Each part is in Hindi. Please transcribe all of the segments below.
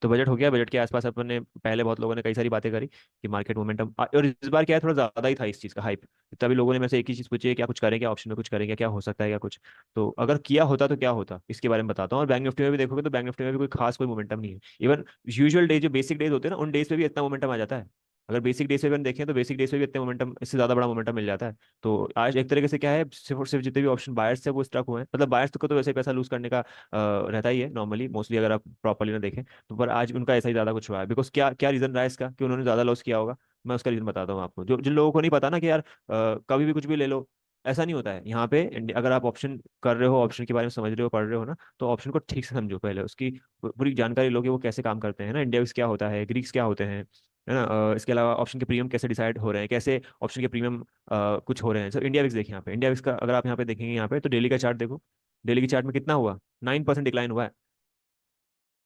तो बजट हो गया, बजट के आसपास अपन ने पहले बहुत लोगों ने कई सारी बातें करी कि मार्केट मोमेंटम, और इस बार क्या है, थोड़ा ज्यादा ही था इस चीज का हाइप। तभी लोगों ने मेरे से एक ही चीज पूछी है, क्या कुछ करें, क्या ऑप्शन में कुछ करेंगे, क्या हो सकता है, क्या कुछ। तो अगर किया होता तो क्या होता, इसके बारे में बताता हूँ। और बैंक निफ्टी में भी देखोगे तो बैंक निफ्टी में भी कोई खास कोई मोमेंटम नहीं है। इवन यूजुअल डे जो बेसिक डेज होते हैं ना, उन डेज पे भी इतना मोमेंटम आ जाता है। अगर बेसिक डेज पे भी देखें तो बेसिक डेज पे भी इतने मोमेंटम, इससे ज्यादा बड़ा मोमेंटम मिल जाता है। तो आज एक तरीके से क्या है, सिर्फ और सिर्फ जितने भी ऑप्शन बायर्स है वो स्ट्रक हुए हैं। मतलब बायर्स को तो वैसे पैसा लूज करने का रहता ही है नॉर्मली, मोस्टली अगर आप प्रॉपर्ली ना देखें तो। पर आज उनका ऐसा ही ज्यादा कुछ हुआ है। बिकॉज क्या क्या रीजन रहा है इसका कि उन्होंने ज्यादा लॉस किया होगा। मैं उसका रीजन बताता हूँ आपको, जो जिन लोगों को नहीं पता ना कि यार कभी भी कुछ भी ले लो, ऐसा नहीं होता है यहाँ पे। अगर आप ऑप्शन कर रहे हो, ऑप्शन के बारे में समझ रहे हो, पढ़ रहे हो ना, तो ऑप्शन को ठीक से समझो, पहले उसकी पूरी जानकारी लो कि वो कैसे काम करते हैं ना, इंडेक्स क्या होता है, ग्रीक्स क्या होते हैं, है ना। इसके अलावा ऑप्शन के प्रीमियम कैसे डिसाइड हो रहे हैं, कैसे ऑप्शन के प्रीमियम कुछ हो रहे हैं। सर इंडिया विक्स देखिए, यहाँ पे इंडिया विक्स का अगर आप यहाँ पे देखेंगे, यहाँ पे तो डेली का चार्ट देखो। डेली की चार्ट में कितना हुआ, 9% डिक्लाइन हुआ है।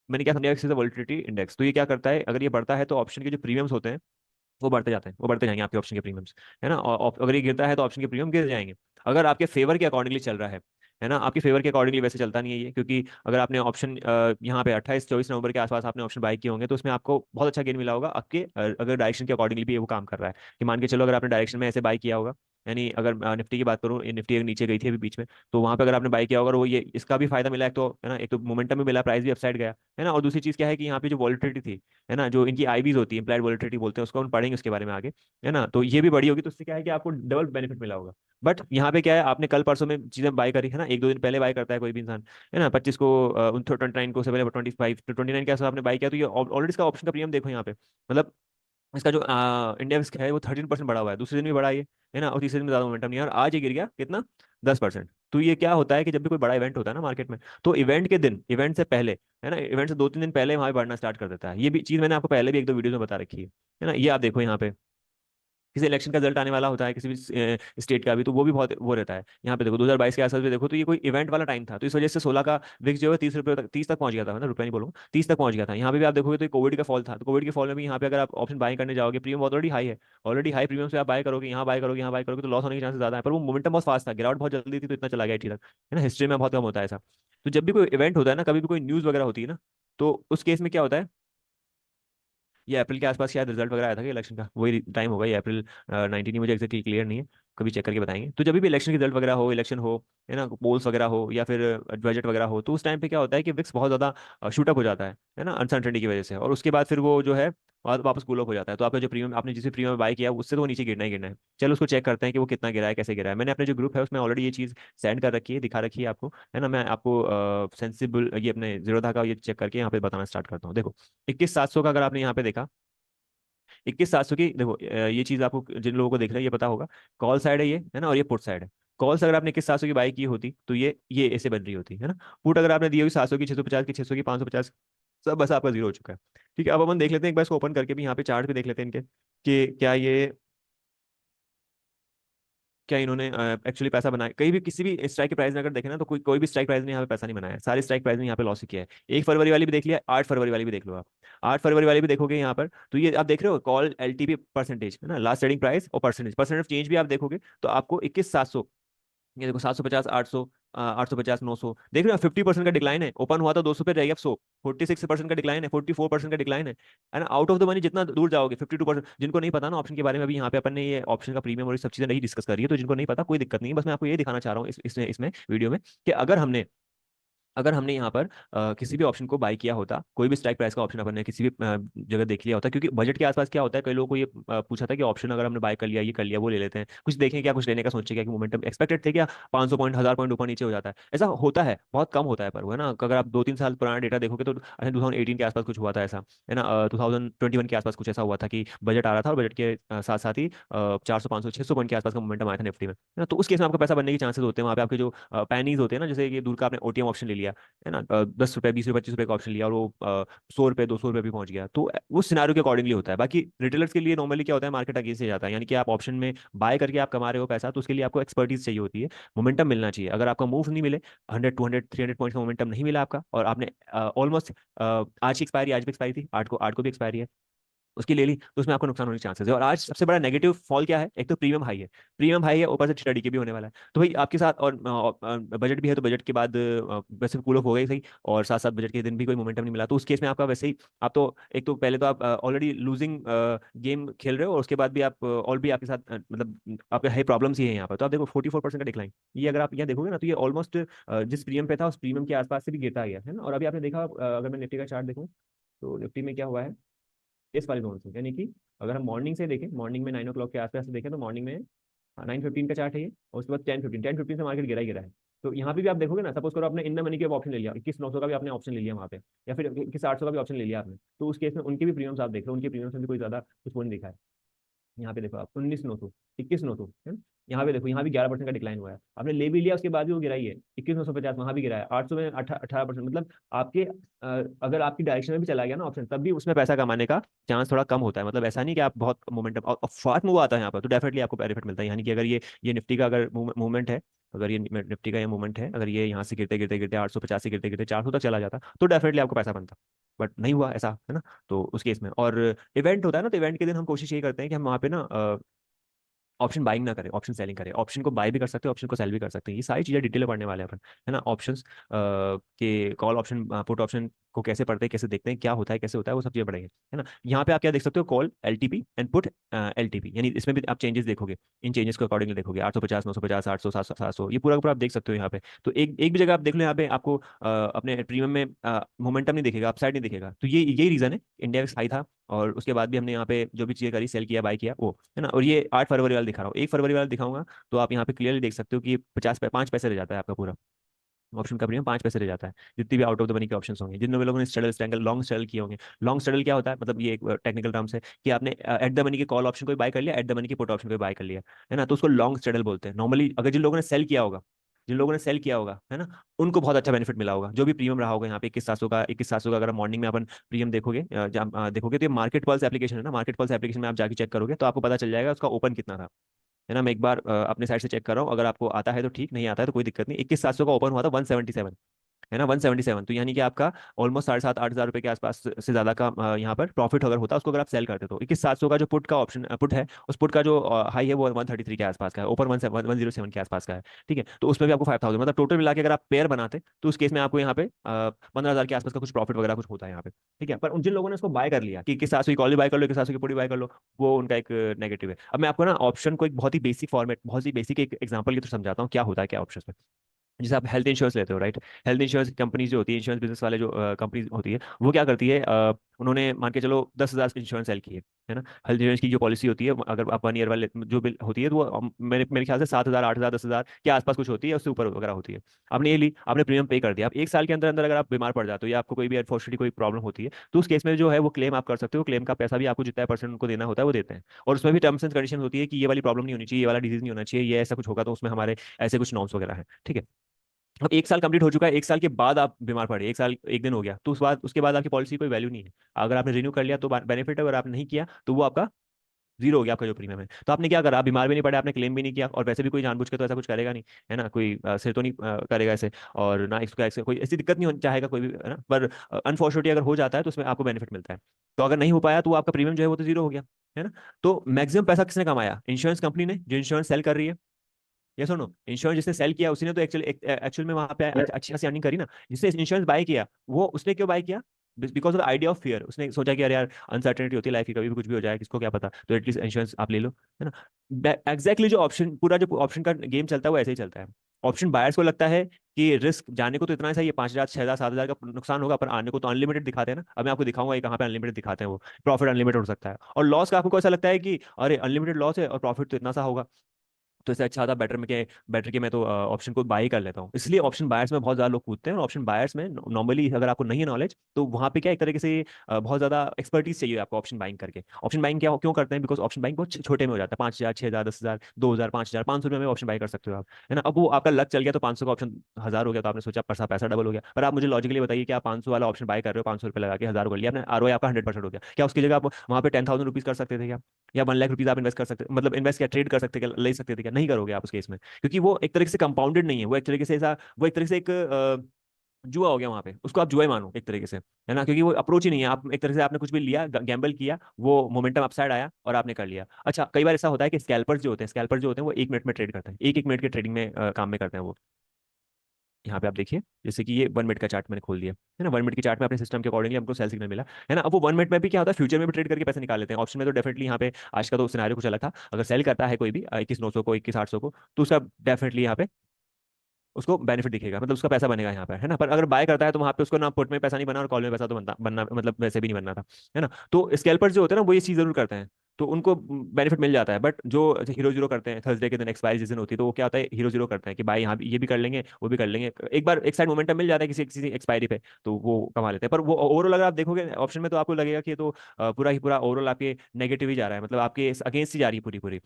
मैंने क्या समझा, इससे वोलेटिलिटी इंडेक्स। तो ये क्या करता है, अगर ये बढ़ता है तो ऑप्शन के जो प्रीमियम्स होते हैं वो बढ़ते जाते हैं, वो बढ़ते जाएंगे आपके ऑप्शन के प्रीमियम्स, है ना। और अगर ये गिरता है तो ऑप्शन के प्रीमियम गिर जाएंगे। अगर आपके फेवर के अकॉर्डिंगली चल रहा है ना। आपके फेवर के अकॉर्डिंगली वैसे चलता नहीं है ये, क्योंकि अगर आपने ऑप्शन यहाँ पे 28-24 नवंबर के आसपास आपने ऑप्शन बाय किए होंगे तो उसमें आपको बहुत अच्छा गेन मिला होगा आपके अगर डायरेक्शन के अकॉर्डिंगली भी ये वो काम कर रहा है। कि मान के चलो अगर आपने डायरेक्शन में ऐसे बाय किया होगा, यानी अगर निफ्टी की बात करूँ, ये निफ्टी अगर नीचे गई थी अभी बीच में, तो वहां पे अगर आपने बाय किया होगा, और वो ये इसका भी फायदा मिला, एक तो है ना, एक तो मोमेंटम भी मिला, प्राइस भी अपसाइड गया, है ना। और दूसरी चीज क्या है कि यहाँ पे जो वॉलिटिलिटी थी, है ना, जो इनकी आईबीज होती है, इम्प्लाइड वॉलिटिलिटी बोलते हैं उसको, हम पढ़ेंगे उसके बारे में आगे, है ना। तो ये भी बड़ी होगी, तो उससे क्या है कि आपको डबल बेनिफिट मिला होगा। बट यहाँ पे क्या है, आपने कल परसों में चीजें बाय करी है ना, एक दो दिन पहले बाय करता है कोई भी इंसान, है ना, 25 को 29 को, से पहले 25 to 29 के आसपास आपने बाय किया, तो ये ऑलरेडी इसका ऑप्शन का प्रीमियम देखो यहाँ पे। मतलब इसका जो इंडेक्स है वो 13% बढ़ा हुआ है, दूसरे दिन भी बढ़ा है ना। और तीसरे दिन में ज्यादा मोमेंटम नहीं है, और आज ये गिर गया कितना, 10%। तो ये क्या होता है कि जब भी कोई बड़ा इवेंट होता है ना मार्केट में, तो इवेंट के दिन, इवेंट से पहले, है ना, इवेंट से 2-3 दिन पहले वहां पे बढ़ना स्टार्ट कर देता है। ये भी चीज मैंने आपको पहले भी एक दो वीडियो में बता रखी है ना। ये आप देखो यहाँ पे, किसी इलेक्शन का रिजल्ट आने वाला होता है किसी भी स्टेट का भी, तो वो भी बहुत वो रहता है। यहाँ पे देखो 2022 के आसपास भी देखो, तो ये कोई इवेंट वाला टाइम था, तो इस वजह से 16 का विक्स जो है 30 रुपये तक, 30 तक पहुंच गया था, मतलब रुपये नहीं बोलूंगा, 30 तक पहुंच गया था। यहाँ पे भी आप देखोगे तो कोविड का फॉल था, तो कोविड के फॉल में भी यहाँ पे अगर आप ऑप्शन बाय करने जाओगे, प्रीमियम ऑलरेडी हाई है, ऑलरेडी हाई प्रीमियम से आप बाय करोगे, यहाँ बाय करोगे, यहाँ बाय करोगे, तो लॉस होने के चांसेस ज्यादा है। पर वो मोमेंटम बहुत फास्ट था, गिरावट बहुत जल्दी थी, तो इतना चला गया 80 तक, है ना। हिस्ट्री में बहुत कम होता है ऐसा। तो जब भी कोई इवेंट होता है ना, कभी भी कोई न्यूज वगैरह होती है ना, तो उस केस में क्या होता है, ये अप्रैल के आसपास शायद रिजल्ट वगैरह आया था कि इलेक्शन का, वही टाइम होगा ये, अप्रैल 19 ही, मुझे एक्जैक्टली क्लियर नहीं है, कभी चेक करके बताएंगे। तो जब भी इलेक्शन की रिजल्ट वगैरह हो, इलेक्शन हो, है ना, पोल्स वगैरह हो, या फिर बजट वगैरह हो, तो उस टाइम पे क्या होता है कि विक्स बहुत ज्यादा शूटअप हो जाता है ना, अनसर्टेनिटी की वजह से। और उसके बाद फिर वो जो है वापस कूल ऑफ हो जाता है। तो आपका जो प्रीमियम, आपने जिस प्रीमियम बाय किया उससे तो वो नीचे गिरना ही गिरना है। चलो उसको चेक करते हैं कि वो कितना गिरा है, कैसे गिरा है। मैंने अपने जो ग्रुप है उसमें ऑलरेडी ये चीज सेंड कर रखी है, दिखा रखी है आपको, है ना। मैं आपको सेंसिबल ये अपने जीरोधा का ये चेक करके यहाँ पे बताना स्टार्ट करता हूँ। देखो 21,700 का अगर आपने यहाँ पे देखा, 21,700 की देखो, ये चीज आपको जिन लोगों को देख रहे हैं ये पता होगा, कॉल साइड है ये, है ना, और ये पुट साइड है। कॉल्स अगर आपने 21,700 की बाई की होती तो ये ऐसे बन रही होती, है ना। पुट अगर आपने दी होगी 700 की, 650 की, 600 की, 550, सब बस आपका जीरो हो चुका है। ठीक है, अब अपन देख लेते हैं एक बार इसको ओपन करके भी, यहाँ पे चार्ट भी देख लेते हैं इनके, कि क्या इन्होंने एक्चुअली पैसा बनाया। कहीं भी किसी भी स्ट्राइक के प्राइस में अगर देखें ना, तो कोई कोई भी स्ट्राइक प्राइस ने यहाँ पे पैसा नहीं बनाया है। सारे स्ट्राइक प्राइस ने यहाँ पे लॉस ही किया है। 1 फरवरी वाली भी देख लिया, 8 फरवरी वाली भी देख लो आप। 8 फरवरी वाली भी देखोगे यहाँ पर, तो ये आप देख रहे हो कॉल एलटीपी परसेंटेज, है ना, लास्ट ट्रेडिंग प्राइस, और परसेंटेज, परसेंट ऑफ चेंज भी आप देखोगे तो आपको 21,700, ये देखो 750, 800, 850, 900, देख रहे हो 50% का डिक्लाइन है। ओपन हुआ था 200 पे, रह गया 100, 46% का डिक्लाइन है, 44% का डिक्लाइन है ना। आउट ऑफ द मनी जितना दूर जाओगे, 52%। जिनको नहीं पता ना ऑप्शन के बारे में, अभी यहाँ पे अपन ने ये ऑप्शन का प्रीमियम और ये सब चीजें नहीं डिस्कस करी है, तो जिनको नहीं पता कोई दिक्कत नहीं है, बस मैं आपको ये दिखाना चाह रहा हूँ इसमें वीडियो में, कि अगर हमने यहाँ पर किसी भी ऑप्शन को बाय किया होता, कोई भी स्ट्राइक प्राइस का ऑप्शन अपन ने किसी भी जगह देख लिया होता, क्योंकि बजट के आसपास क्या होता है, कई लोगों को ये पूछा था कि ऑप्शन अगर हमने बाय कर लिया, ये कर लिया, वो ले लेते हैं, कुछ देखें क्या, कुछ लेने का सोचे क्या, कि मोमेंटम एक्सपेक्टेड थे क्या, 500 पॉइंट, 1000 पॉइंट ऊपर नीचे हो जाता है। ऐसा होता है, बहुत कम होता है, पर वो है ना, अगर आप 2-3 साल पुराना डेटा देखोगे तो 2018 के आसपास कुछ हुआ था ऐसा, है ना। 2021 के आसपास कुछ ऐसा हुआ था कि बजट आ रहा था, और बजट के साथ साथ ही 400, 500, 600 पॉइंट के आसपास का मोमेंटम आया था निफ्टी में, है ना। तो उस केस में आपका पैसा बनने के चांसेस होते हैं। वहाँ पे आपके जो पैनीज होते हैं ना, जैसे ये दूर का आपने ओटीएम ऑप्शन ले लिया, है ना, 10 रुपए, 20 रुपए, 25 रुपए का ऑप्शन लिया, और वो 100 रुपए, 200 रुपए भी पहुंच गया, तो वो सिनारियो के अकॉर्डिंगली होता है। बाकी रिटेलर्स के लिए नॉर्मली क्या होता है, मार्केट अगेंस्ट से जाता है, यानी कि आप ऑप्शन में बाय करके आप कमा रहे हो पैसा, तो उसके लिए आपको एक्सपर्टीज चाहिए होती है, मोमेंटम मिलना चाहिए। अगर आपका मूव नहीं मिले, 100, 200, 300 पॉइंट का मोमेंटम नहीं मिला आपका, और आपने ऑलमोस्ट आज की एक्सपायरी, आज भी एक्सपायरी थी, 8 को भी एक्सपायरी है, उसकी ले ली तो उसमें आपको नुकसान होने के चांसेस है। और आज सबसे बड़ा नेगेटिव फॉल क्या है, एक तो प्रीमियम हाई है, प्रीमियम हाई है, ऊपर से स्टडी के भी होने वाला है। तो भाई आपके साथ, और बजट भी है, तो बजट के बाद वैसे कूल ऑफ हो गई सही, और साथ साथ बजट के दिन भी कोई मोमेंटम नहीं मिला, तो उस केस में आपका वैसे ही, आप तो एक तो पहले तो आप ऑलरेडी लूजिंग गेम खेल रहे हो, और उसके बाद भी आप और भी आपके साथ मतलब आपके है प्रॉब्लम्स ही है यहाँ पर। तो आप देखो 44% का डिक्लाइन, ये अगर आप यहाँ देखोगे ना, तो ये ऑलमोस्ट जिस प्रीमियम पे था उस प्रीमियम के आसपास से भी गिरता गया है ना। और अभी आपने देखा, अगर मैं निफ्टी का चार्ट देखूँ, तो निफ्टी में क्या हुआ है इस वाले जोन से, यानी कि अगर हम मॉर्निंग से देखें, मॉर्निंग में 9 o'clock के आसपास से देखें, तो मॉर्निंग में 9:15 का चार्ट है ये, और उसके बाद 10:15 से मार्केट गिरा ही गिरा है। तो यहाँ पे भी आप देखोगे ना, सपोज करो आपने इन द मनी के ऑप्शन ले लिया, 21,900 का भी आपने ऑप्शन ले लिया वहाँ पे, या फिर 21,800 का भी ऑप्शन ले लिया आपने, तो उस केस में उनके भी प्रीमियम्स आप देख रहे हो, उनके प्रीमियम्स में भी कोई ज्यादा कुछ वो नहीं दिखा है। यहाँ पे देखो आप 19,900, 21,900 है ना। यहाँ पे देखो, यहाँ भी 11% का डिक्लाइन हुआ है, आपने ले भी लिया उसके बाद भी वो गिरा ही है, 21,950 वहां भी गिरा है, 800 में 18%, मतलब आपके अगर आपकी डायरेक्शन में भी चला गया ना ऑप्शन, तब भी उसमें पैसा कमाने का चांस थोड़ा कम होता है। मतलब ऐसा नहीं कि आप बहुत मोमेंटम और फास्ट मूव आता है यहाँ पर, तो डेफिनेटली आपको बेनिफिट मिलता है। यानी कि अगर ये निफ्टी का अगर मूवमेंट है, अगर ये निफ्टी का ये मूवमेंट है, अगर ये यहाँ से गिरते गिरते गिरते 850 से गिरते गिरते 400 तक चला जाता, तो डेफिनेटली आपको पैसा बनता, बट नहीं हुआ ऐसा, है ना। तो उस केस में, और इवेंट होता है ना, तो इवेंट के दिन हम कोशिश ये करते हैं कि हम वहाँ पे ना ऑप्शन बाइंग ना करें, ऑप्शन सेलिंग करें। ऑप्शन को बाय भी कर सकते हैं, ऑप्शन को सेल भी कर सकते हैं, ये सारी चीजें डिटेल में पढ़ने वाले हैं अपन, है ना। ऑप्शंस के कॉल ऑप्शन, पुट ऑप्शन को कैसे पढ़ते हैं, कैसे देखते हैं, क्या होता है, कैसे होता है, वो सब चीजें पढ़ेंगे, है ना। यहाँ पे आप क्या देख सकते हो, call LTP and put LTP, यानी इसमें भी आप चेंजेस देखोगे, इन चेंजेस को अकॉर्डिंगली देखोगे, 850, 950, 800, 700, ये पूरा का पूरा आप देख सकते हो यहाँ पे। तो एक भी जगह आप देख लो, यहाँ पे आपको अपने प्रीमियम में मोमेंटम नहीं दिखेगा, अपसाइड नहीं दिखेगा, तो ये यही रीजन है, इंडिया हाई था, और उसके बाद भी हमने यहाँ पे जो भी चीजें करी, सेल किया, बाय किया, वो, है ना। और ये 8 फरवरी वाला दिखा रहा हूँ, 1 फरवरी वाला दिखाऊंगा, तो आप यहाँ पे क्लियरली देख सकते हो कि 5 पैसे रह जाता है आपका पूरा ऑप्शन का प्रीमियम, 5 पैसे रह जाता है, जितनी भी आउट ऑफ द मनी के ऑप्शन होंगे, जिन लोगों ने स्ट्रगल स्ट्रैंगल लॉन्ग स्ट्रगल किए होंगे। लॉन्ग स्ट्रगल क्या होता है, मतलब ये एक टेक्निकल टर्म्स है, कि आपने एट द मनी के कॉल ऑप्शन को बाय कर लिया, एट द मनी के पुट ऑप्शन को बाय कर लिया, है ना, तो उसको लॉन्ग स्ट्रगल बोलते हैं नॉर्मली। अगर जिन लोगों ने सेल किया होगा, जिन लोगों ने सेल किया होगा, है ना, उनको बहुत अच्छा बेनिफिट मिला होगा, जो भी प्रीमियम रहा होगा यहाँ पे 21,700 का, 21,700 का अगर मॉर्निंग में अपन प्रीमियम देखोगे, देखोगे, तो ये मार्केट पल्स एप्लीकेशन है ना, मार्केट पल्स एप्लीकेशन में आप जाके चेक करोगे, तो आपको पता चल जाएगा उसका ओपन कितना था, है ना। मैं एक बार अपने साइड से चेक कर रहा हूँ, अगर आपको आता है तो ठीक, नहीं आता है तो कोई दिक्कत नहीं। 21,700 का ओपन हुआ था 177, है ना, 177, तो यानी कि आपका ऑलमोस्ट 7,500-8,000 रुपए के आसपास से ज्यादा का यहाँ पर प्रॉफिट अगर होता है, उसको अगर आप सेल करते तो 21,700 का जो पुट का ऑप्शन पुट है, उस पुट का जो हाई है वो 133 के आसपास का है, ऊपर 107 के आसपास का है, ठीक है। तो उसमें भी आपको 5,000, मतलब टोटल मिला के अगर आप पेयर बनाते, तो उस केस में आपको यहाँ पे 15,000 के आसपास का कुछ प्रॉफिट वगैरह कुछ होता है यहाँ पे, ठीक है। पर उन जिन लोगों ने उसको बाय कर लिया कि 21,700 की कॉल बाय कर लो, 21,700 की पुट बाय कर लो, वो उनका एक नेगेटिव है। अब मैं आपको ना ऑप्शन को एक बहुत ही बेसिक फॉर्मेट, बहुत ही बेसिक एक एग्जांपल की तो समझाता हूँ क्या होता है क्या ऑप्शन में। जैसे आप हेल्थ इंश्योरेंस लेते हो, राइट। हेल्थ इंश्योरेंस कंपनीज जो होती है, इंश्योरेंस बिजनेस वाले जो कंपनीज होती है, वो क्या करती है, उन्होंने मान के चलो 10,000 इंश्योरेंस सेल किए, है ना। हेल्थ इंश्योरेंस की जो पॉलिसी होती है, अगर आप 1 ईयर वाले जो बिल होती है, तो वो मेरे मेरे ख्याल से 7,000, 8,000, 10,000 के आसपास कुछ होती है, उससे ऊपर वगैरह होती है। आपने ये ली, आपने प्रीमियम पे कर दिया, आप 1 साल के अंदर अंदर अगर आप बीमार पड़ जाते हो, या आपको कोई भी अनफॉर्चुनेटली कोई प्रॉब्लम होती है, तो उस केस में जो है वो क्लेम आप कर सकते हो, क्लेम का पैसा भी आपको जितना परसेंट उनको देना होता है वो देते हैं। और उसमें भी टर्म्स एंड कंडीशन होती है कि ये वाली प्रॉब्लम नहीं होनी चाहिए, ये वाला डिजीज नहीं होना चाहिए, ये ऐसा कुछ होगा तो उसमें हमारे ऐसे कुछ नॉर्म्स वगैरह हैं, ठीक है। अब 1 साल कंप्लीट हो चुका है, 1 साल के बाद आप बीमार पड़े, 1 साल 1 दिन हो गया, तो उसके बाद आपकी पॉलिसी कोई वैल्यू नहीं है। अगर आपने रिन्यू कर लिया तो बेनिफिट है, अगर आपने नहीं किया तो वो आपका जीरो हो गया, आपका जो प्रीमियम है। तो आपने क्या करा, आप बीमार भी नहीं पड़े, आपने क्लेम भी नहीं किया, और वैसे भी कोई जानबूझ के तो ऐसा कुछ करेगा नहीं, है ना, कोई सिर तो नहीं करेगा ऐसे, और ना इसका ऐसे कोई ऐसी दिक्कत नहीं चाहेगा कोई भी, है ना। पर अनफॉर्चुनेटली अगर हो जाता है तो उसमें आपको बेनिफिट मिलता है। तो अगर नहीं हो पाया तो आपका प्रीमियम जो है वो तो जीरो हो गया, है ना। तो मैक्सिमम पैसा किसने कमाया, इंश्योरेंस कंपनी ने, जो इंश्योरेंस सेल कर रही है। ये सुनो, इंश्योरेंस जिसने सेल किया उसी ने तो एक्चुअल में वहां पे अच्छी खासी अर्निंग करी ना। जिसने इंश्योरेंस बाय किया, वो उसने क्यों बाय किया, because of idea of fear. उसने सोचा कि अरे यार, अनसर्टेनिटी होती है लाइफ की, कभी भी कुछ भी हो जाए, किसको क्या पता, तो एटलीस्ट इंश्योरेंस आप ले लो, है ना। एग्जैक्टली जो ऑप्शन, पूरा जो ऑप्शन का गेम चलता है वो ऐसे ही चलता है। ऑप्शन बायर्स को लगता है कि रिस्क जाने को तो इतना सही है, 5,000, 6,000, 7,000 का नुकसान होगा, पर आने को तो अनलिमिटेड दिखाते हैं ना। अब मैं आपको दिखाऊंगा ये कहाँ पे अनलिमिटेड दिखाते हैं, वो प्रॉफिट अनलिमिटेड हो सकता है। और लॉस का आपको ऐसा लगता है कि अरे अनलिमिटेड लॉस है और प्रॉफिट तो इतना सा होगा, तो इससे अच्छा था, बेटर के मैं तो ऑप्शन को बाय कर लेता हूँ। इसलिए ऑप्शन बायर्स में बहुत ज्यादा लोग कूदते हैं, और ऑप्शन बायर्स में नॉर्मली अगर आपको नहीं है नॉलेज, तो वहाँ पे क्या एक तरीके से बहुत ज्यादा एक्सपर्टीज चाहिए आपको ऑप्शन बाइंग करके। ऑप्शन बाइंग क्या क्यों करते हैं, बिकॉज ऑप्शन बाइंग बहुत छोटे में हो जाता है, 5,000, 6,000, 10,000, 2,000, 5,000, 500 रुपये में ऑप्शन बाई कर सकते हो आप, है ना। अब वो आपका लक चल गया तो 500 का ऑप्शन 1,000 हो गया, तो आपने सोचा पैसा पैसा डबल हो गया। पर आप मुझे लॉजिकली बताइए कि आप 500 वाला ऑप्शन बाय कर रहे हो, 500 रुपये लगा के 1,000 कर लिया आपने, आरओआई आपका 100% हो गया, क्या उसकी जगह आप वहाँ पे 10,000 रुपीज कर सकते थे क्या, या 1 लाख रुपीज आप इन्वेस्ट कर सकते, मतलब इन्वेस्ट क्या, ट्रेड कर सकते, क्या ले सकते थे क्या, नहीं करोगे आप उस केस में, क्योंकि वो एक तरीके से कंपाउंडेड नहीं है, वो एक तरीके से ऐसा, वो एक तरीके से एक जुआ हो गया वहां पे, उसको आप जुआ ही मानो एक तरीके से, है ना, क्योंकि वो अप्रोच ही नहीं है। आप एक तरह से आपने कुछ भी लिया, गैम्बल किया, वो मोमेंटम अपसाइड आया और आपने कर लिया। अच्छा, कई बार ऐसा होता है कि स्कैल्पर्स जो होते हैं, स्कैल्पर जो होते हैं वो 1 मिनट में ट्रेड करते हैं, एक एक मिनट के ट्रेडिंग में काम में करते हैं वो। यहाँ पे आप देखिए, जैसे कि ये 1 मिनट का चार्ट मैंने खोल दिया, है ना, 1 मिनट की चार्ट में अपने सिस्टम के अकॉर्डिंगली हमको सेल सिग्नल मिला, है ना। अब वो 1 मिनट में भी क्या होता है, फ्यूचर में भी ट्रेड करके पैसे निकाल लेते हैं। ऑप्शन में तो डेफिनेटली यहाँ पे आज का तो सिनारियो कुछ अलग था, अगर सेल करता है कोई भी 21,900 को, 21,800 को, तो उसका डेफिनेटली यहाँ पे उसको बेनिफिट दिखेगा, मतलब उसका पैसा बनेगा यहाँ पर, है ना। पर अगर बाय करता है तो वहाँ पे उसको ना पुट में पैसा नहीं बना और कॉल में पैसा तो बनता बनना, मतलब वैसे भी नहीं बनना था, है ना। तो स्कैल्पर्स जो होते हैं ना वो ये चीज़ जरूर करते हैं, तो उनको बेनिफिट मिल जाता है। बट जो हीरो जीरो करते हैं थर्सडे के दिन, एक्सपायरी जिस दिन होती है, तो वो क्या होता है, हीरो जीरो करते हैं कि भाई यहाँ ये भी कर लेंगे वो भी कर लेंगे, एक बार एक साइड मोमेंटम मिल जाता है किसी किसी एक्सपायरी पे, तो वो कमा लेते हैं। पर वो ओवरऑल अगर आप देखोगे ऑप्शन में तो आपको लगेगा कि ये तो पूरा ही पूरा ओवरऑल आपके नेगेटिव ही जा रहा है, मतलब आपके अगेंस्ट ही जा रही है पूरी पूरी।